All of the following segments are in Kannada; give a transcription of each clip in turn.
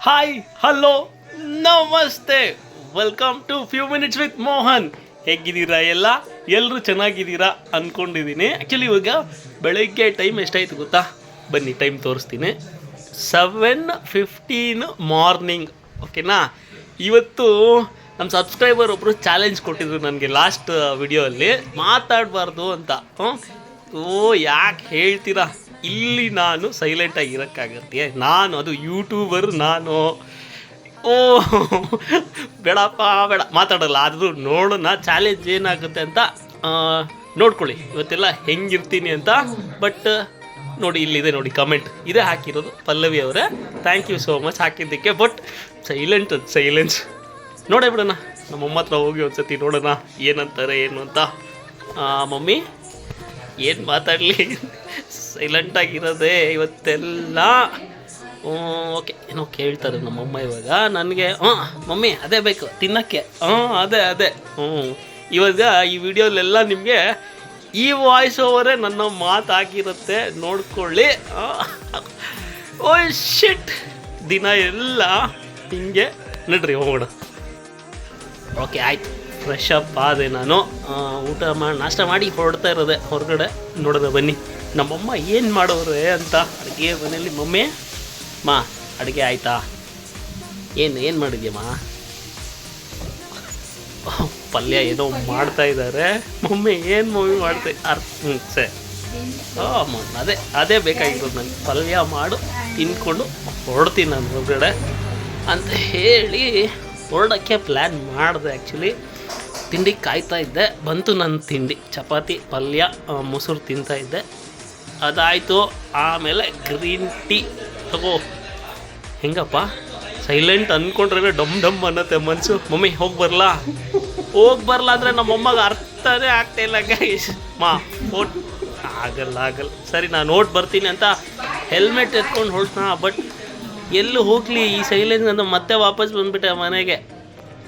ಹಾಯ್ ಹಲೋ ನಮಸ್ತೆ welcome to few minutes with Mohan. ಹೇಗಿದ್ದೀರಾ ಎಲ್ಲರೂ ಚೆನ್ನಾಗಿದ್ದೀರಾ ಅಂದ್ಕೊಂಡಿದ್ದೀನಿ. ಆ್ಯಕ್ಚುಲಿ ಇವಾಗ ಬೆಳಗ್ಗೆ ಟೈಮ್ ಎಷ್ಟಾಯ್ತು ಗೊತ್ತಾ? ಬನ್ನಿ ಟೈಮ್ ತೋರಿಸ್ತೀನಿ. 7:15 ಮಾರ್ನಿಂಗ್. ಓಕೆನಾ? ಇವತ್ತು ನಮ್ಮ ಸಬ್ಸ್ಕ್ರೈಬರ್ ಒಬ್ಬರು ಚಾಲೆಂಜ್ ಕೊಟ್ಟಿದ್ರು ನನಗೆ ಲಾಸ್ಟ್ ವಿಡಿಯೋಲ್ಲಿ ಮಾತಾಡಬಾರ್ದು ಅಂತ. ಯಾಕೆ ಹೇಳ್ತೀರಾ? ಇಲ್ಲಿ ನಾನು ಸೈಲೆಂಟಾಗಿ ಇರೋಕ್ಕಾಗತ್ತೆ? ನಾನು ಅದು ಯೂಟ್ಯೂಬರ್ ನಾನು. ಬೇಡಪ್ಪ ಬೇಡ ಮಾತಾಡಲ್ಲ. ಆದರೂ ನೋಡೋಣ ಚಾಲೆಂಜ್ ಏನಾಗುತ್ತೆ ಅಂತ. ನೋಡ್ಕೊಳ್ಳಿ ಇವತ್ತೆಲ್ಲ ಹೆಂಗಿರ್ತೀನಿ ಅಂತ. ಬಟ್ ನೋಡಿ ಇಲ್ಲಿದೆ ನೋಡಿ ಕಮೆಂಟ್ ಇದೇ ಹಾಕಿರೋದು ಪಲ್ಲವಿ ಅವರೇ. ಥ್ಯಾಂಕ್ ಯು ಸೋ ಮಚ್ ಹಾಕಿದ್ದಕ್ಕೆ. ಬಟ್ ಸೈಲೆನ್ಸ್ ನೋಡೇ ಬಿಡೋಣ. ನಮ್ಮಮ್ಮ ಹತ್ರ ಹೋಗಿ ಒಂದ್ಸತಿ ನೋಡೋಣ ಏನಂತಾರೆ ಏನು ಅಂತ. ಮಮ್ಮಿ ಏನು ಮಾತಾಡಲಿ, ಸೈಲೆಂಟಾಗಿರೋದೆ ಇವತ್ತೆಲ್ಲ. ಓಕೆ ಏನೋ ಕೇಳ್ತಾರೆ ನಮ್ಮಮ್ಮ ಇವಾಗ ನನಗೆ. ಮಮ್ಮಿ ಅದೇ ಬೇಕು ತಿನ್ನೋಕ್ಕೆ. ಅದೇ ಇವಾಗ ಈ ವಿಡಿಯೋಲೆಲ್ಲ ನಿಮಗೆ ಈ ವಾಯ್ಸ್ ಓವರೇ ನನ್ನ ಮಾತಾಗಿರುತ್ತೆ, ನೋಡ್ಕೊಳ್ಳಿ. ಓ ಶಿಟ್, ದಿನ ಎಲ್ಲ ಹಿಂಗೆ ನಡ್ರಿ ಹೋಗೋಣ. ಓಕೆ ಆಯ್ತು, ಫ್ರೆಶ್ ಅಪ್ ಆದೆ ನಾನು. ಊಟ ಮಾಡಿ ನಾಷ್ಟ ಮಾಡಿ ಹೊರಡ್ತಾ ಇರೋದೆ ಹೊರಗಡೆ. ನೋಡೋದ ಬನ್ನಿ ನಮ್ಮಮ್ಮ ಏನು ಮಾಡೋರೆ ಅಂತ. ಅಡುಗೆ ಮನೆಯಲ್ಲಿ ಮಮ್ಮಿ ಅಡುಗೆ ಆಯಿತಾ? ಏನು ಮಾಡಿದ್ಯಮ್ಮ? ಪಲ್ಯ ಏನೋ ಮಾಡ್ತಾ ಇದ್ದಾರೆ ಮಮ್ಮಿ. ಏನು ಮಮ್ಮಿ ಸರಿ. ಅದೇ ಬೇಕಾಗಿರೋದು ನನಗೆ. ಪಲ್ಯ ಮಾಡು ತಿನ್ಕೊಂಡು ಹೊರಡ್ತೀನಿ ನಾನು ಹೊರಗಡೆ ಅಂತ ಹೇಳಿ ಹೊರಡೋಕ್ಕೆ ಪ್ಲ್ಯಾನ್ ಮಾಡಿದೆ. ಆ್ಯಕ್ಚುಲಿ ತಿಂಡಿ ಕಾಯ್ತಾ ಇದ್ದೆ, ಬಂತು ನನ್ನ ತಿಂಡಿ. ಚಪಾತಿ ಪಲ್ಯ ಮೊಸರು ತಿಂತಾಯಿದ್ದೆ, ಅದಾಯಿತು. ಆಮೇಲೆ ಗ್ರೀನ್ ಟೀ ತಗೋ. ಹೆಂಗಪ್ಪ ಸೈಲೆಂಟ್ ಅಂದ್ಕೊಂಡ್ರೆ ಡಮ್ ಅನ್ನತ್ತೆ ಮನಸ್ಸು. ಮಮ್ಮಿ ಹೋಗಿ ಬರಲ್ಲ ಅಂದರೆ ನಮ್ಮಮ್ಮಗೆ ಅರ್ಥನೇ ಆಗ್ತಾಯಿಲ್ಲ ಗೈಸ್. ಫೋಟ್ ಆಗಲ್ಲ ಸರಿ ನಾನು ನೋಟ್ ಬರ್ತೀನಿ ಅಂತ ಹೆಲ್ಮೆಟ್ ಎತ್ಕೊಂಡು ಹೊರಟ್ನಾ. ಬಟ್ ಎಲ್ಲೂ ಹೋಗಲಿ ಈ ಸೈಲೆನ್ಸ್ ಅಂತ ಮತ್ತೆ ವಾಪಸ್ ಬಂದುಬಿಟ್ಟೆ ಮನೆಗೆ.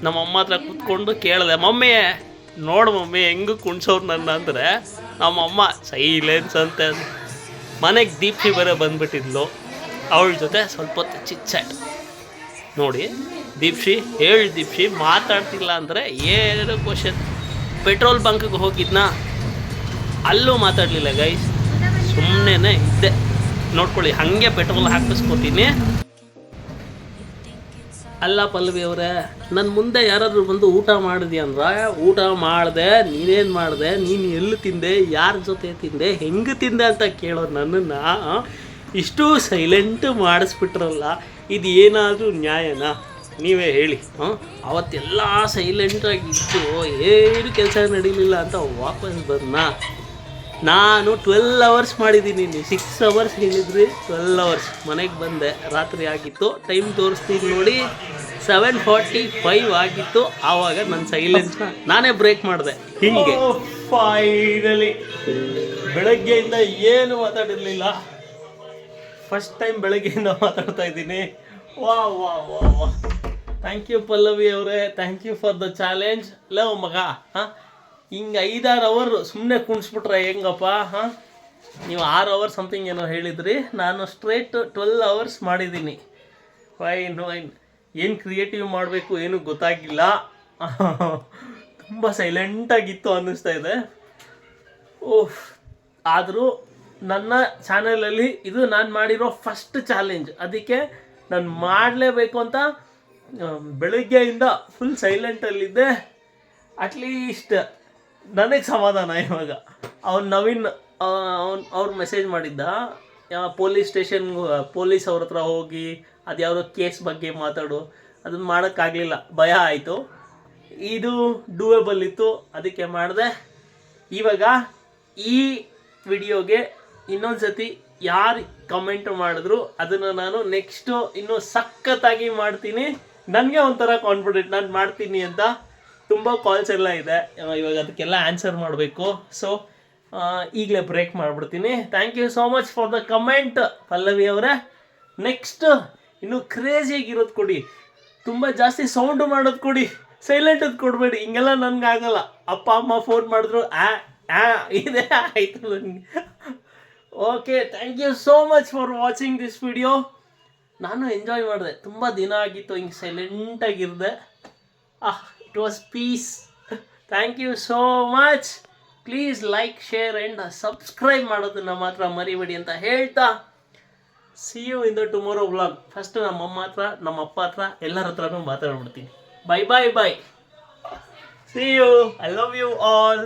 ನಮ್ಮಮ್ಮ ಹತ್ರ ಕೂತ್ಕೊಂಡು ಕೇಳಿದೆ, ಮಮ್ಮಿ ನೋಡು ಮಮ್ಮಿ ಹೆಂಗೆ ಕುಣ್ಸೋರು ನನ್ನ ಅಂದರೆ. ನಮ್ಮಮ್ಮ ಸೈಲೆನ್ಸ್ ಅಂತ. ಮನೆಗೆ ದೀಪ್ತಿ ಬೇರೆ ಬಂದುಬಿಟ್ಟಿದ್ಲು, ಅವಳ ಜೊತೆ ಸ್ವಲ್ಪ ಹೊತ್ತು ಚಿಟ್ಚಾಟ್ ನೋಡಿ. ದೀಪ್ತಿ ಮಾತಾಡ್ತಿಲ್ಲ ಅಂದರೆ ಏನು ಕ್ವಶನ್. ಪೆಟ್ರೋಲ್ ಬಂಕ್ಗೆ ಹೋಗಿದ್ನಾ, ಅಲ್ಲೂ ಮಾತಾಡಲಿಲ್ಲ ಗೈಸ್, ಸುಮ್ಮನೆ ಇದ್ದೆ. ನೋಡ್ಕೊಳ್ಳಿ ಹಾಗೆ ಪೆಟ್ರೋಲ್ ಹಾಕಿಸ್ಕೊತೀನಿ. ಅಲ್ಲ ಪಲ್ಲವಿ ಅವರೇ, ನನ್ನ ಮುಂದೆ ಯಾರಾದರೂ ಬಂದು ಊಟ ಮಾಡಿದ್ಯಾ ಅಂದ್ರೆ, ಊಟ ಮಾಡಿದೆ ನೀನೇನು ಮಾಡಿದೆ, ನೀನು ಎಲ್ಲಿ ತಿಂದೆ, ಯಾರ ಜೊತೆ ತಿಂದೆ, ಹೆಂಗೆ ತಿಂದೆ ಅಂತ ಕೇಳೋದು ನನ್ನನ್ನು ಇಷ್ಟು ಸೈಲೆಂಟ್ ಮಾಡಿಸ್ಬಿಟ್ರಲ್ಲ. ಇದು ಏನಾದರೂ ನ್ಯಾಯನಾ? ನೀವೇ ಹೇಳಿ. ಅವತ್ತೆಲ್ಲ ಸೈಲೆಂಟಾಗಿದ್ದು ಏನು ಕೆಲಸ ನಡೀಲಿಲ್ಲ ಅಂತ ವಾಪಸ್ ಬಂದ. ನಾನು 12 ಅವರ್ಸ್ ಮಾಡಿದ್ದೀನಿ. 6 ಅವರ್ಸ್ ಹೇಳಿದ್ರಿ, 12 ಅವರ್ಸ್. ಮನೆಗೆ ಬಂದೆ, ರಾತ್ರಿ ಆಗಿತ್ತು. ಟೈಮ್ ತೋರಿಸ್ತೀನಿ ನೋಡಿ, 7:45 ಆಗಿತ್ತು. ಆವಾಗ ನನ್ನ ಸೈಲೆನ್ಸ್ನ ನಾನೇ ಬ್ರೇಕ್ ಮಾಡಿದೆ. ಹಿಂಗೆ ಫೈನಲಿ ಬೆಳಗ್ಗೆಯಿಂದ ಏನು ಮಾತಾಡಿರಲಿಲ್ಲ. ಫಸ್ಟ್ ಟೈಮ್ ಬೆಳಗ್ಗೆಯಿಂದ ಮಾತಾಡ್ತಾ ಇದ್ದೀನಿ. ವಾ ಥ್ಯಾಂಕ್ ಯು ಪಲ್ಲವಿ ಅವರೇ, thank you for the challenge. Love ಮಗ ಹಿಂಗೆ 5-6 ಅವರ್ ಸುಮ್ಮನೆ ಕುಣಿಸ್ಬಿಟ್ರೆ ಹೆಂಗಪ್ಪ? ನೀವು 6 ಅವರ್ ಸಮಥಿಂಗ್ ಏನೋ ಹೇಳಿದ್ರಿ, ನಾನು ಸ್ಟ್ರೇಟ್ 12 ಅವರ್ಸ್ ಮಾಡಿದ್ದೀನಿ. ಫೈನ್. ಏನು ಕ್ರಿಯೇಟಿವ್ ಮಾಡಬೇಕು ಏನು ಗೊತ್ತಾಗಿಲ್ಲ. ತುಂಬ ಸೈಲೆಂಟಾಗಿತ್ತು ಅನ್ನಿಸ್ತಾ ಇದೆ. ಆದರೂ ನನ್ನ ಚಾನಲಲ್ಲಿ ಇದು ನಾನು ಮಾಡಿರೋ ಫಸ್ಟ್ ಚಾಲೆಂಜ್. ಅದಕ್ಕೆ ನಾನು ಮಾಡಲೇಬೇಕು ಅಂತ ಬೆಳಗ್ಗೆಯಿಂದ ಫುಲ್ ಸೈಲೆಂಟಲ್ಲಿದ್ದೆ. ಅಟ್ಲೀಸ್ಟ್ ನನಗೆ ಸಮಾಧಾನ ಇವಾಗ. ನವೀನ್ ಅವ್ರು ಮೆಸೇಜ್ ಮಾಡಿದ್ದ, ಪೊಲೀಸ್ ಸ್ಟೇಷನ್ಗೆ ಪೊಲೀಸ್ ಅವ್ರ ಹತ್ರ ಹೋಗಿ ಅದು ಯಾವುದೋ ಕೇಸ್ ಬಗ್ಗೆ ಮಾತಾಡು. ಅದನ್ನು ಮಾಡೋಕ್ಕಾಗಲಿಲ್ಲ, ಭಯ ಆಯಿತು. ಇದು ಡೂಯಬಲ್ ಇತ್ತು, ಅದಕ್ಕೆ ಮಾಡಿದೆ. ಇವಾಗ ಈ ವಿಡಿಯೋಗೆ ಇನ್ನೊಂದು ಸತಿ ಯಾರು ಕಮೆಂಟ್ ಮಾಡಿದ್ರು ಅದನ್ನು ನಾನು ನೆಕ್ಸ್ಟು ಇನ್ನೂ ಸಖತ್ತಾಗಿ ಮಾಡ್ತೀನಿ. ನನಗೆ ಒಂಥರ ಕಾನ್ಫಿಡೆಂಟ್ ನಾನು ಮಾಡ್ತೀನಿ ಅಂತ. ತುಂಬ ಕಾಲ್ಸ್ ಎಲ್ಲ ಇದೆ, ಇವಾಗ ಅದಕ್ಕೆಲ್ಲ ಆನ್ಸರ್ ಮಾಡಬೇಕು. ಸೊ ಈಗಲೇ ಬ್ರೇಕ್ ಮಾಡಿಬಿಡ್ತೀನಿ. Thank you so much for the comment Pallavi ಅವರೇ. ನೆಕ್ಸ್ಟ್ ಇನ್ನೂ ಕ್ರೇಜಿಯಾಗಿರೋದು ಕೊಡಿ, ತುಂಬ ಜಾಸ್ತಿ ಸೌಂಡು ಮಾಡೋದು ಕೊಡಿ, ಸೈಲೆಂಟದು ಕೊಡಬೇಡಿ. ಹಿಂಗೆಲ್ಲ ನನಗಾಗಲ್ಲ. ಅಪ್ಪ ಅಮ್ಮ ಫೋನ್ ಮಾಡಿದ್ರು ಇದೇ ಆಯಿತು ನನಗೆ. Okay, thank you so much for watching this video. ನಾನು ಎಂಜಾಯ್ ಮಾಡಿದೆ. ತುಂಬ ದಿನ ಆಗಿತ್ತು ಹಿಂಗೆ ಸೈಲೆಂಟಾಗಿದ್ದೆ. It was peace. Thank you so much. Please like, share and subscribe ಮಾಡೋದನ್ನು ಮಾತ್ರ ಮರಿಬೇಡಿ ಅಂತ ಹೇಳ್ತಾ see you in the tomorrow vlog. First ನಮ್ಮ ಅಮ್ಮ ಹತ್ರ, ನಮ್ಮ ಅಪ್ಪ ಹತ್ರ, ಎಲ್ಲರ ಹತ್ರನೂ ಮಾತಾಡ್ಬಿಡ್ತೀನಿ. Bye. See you. I love you all.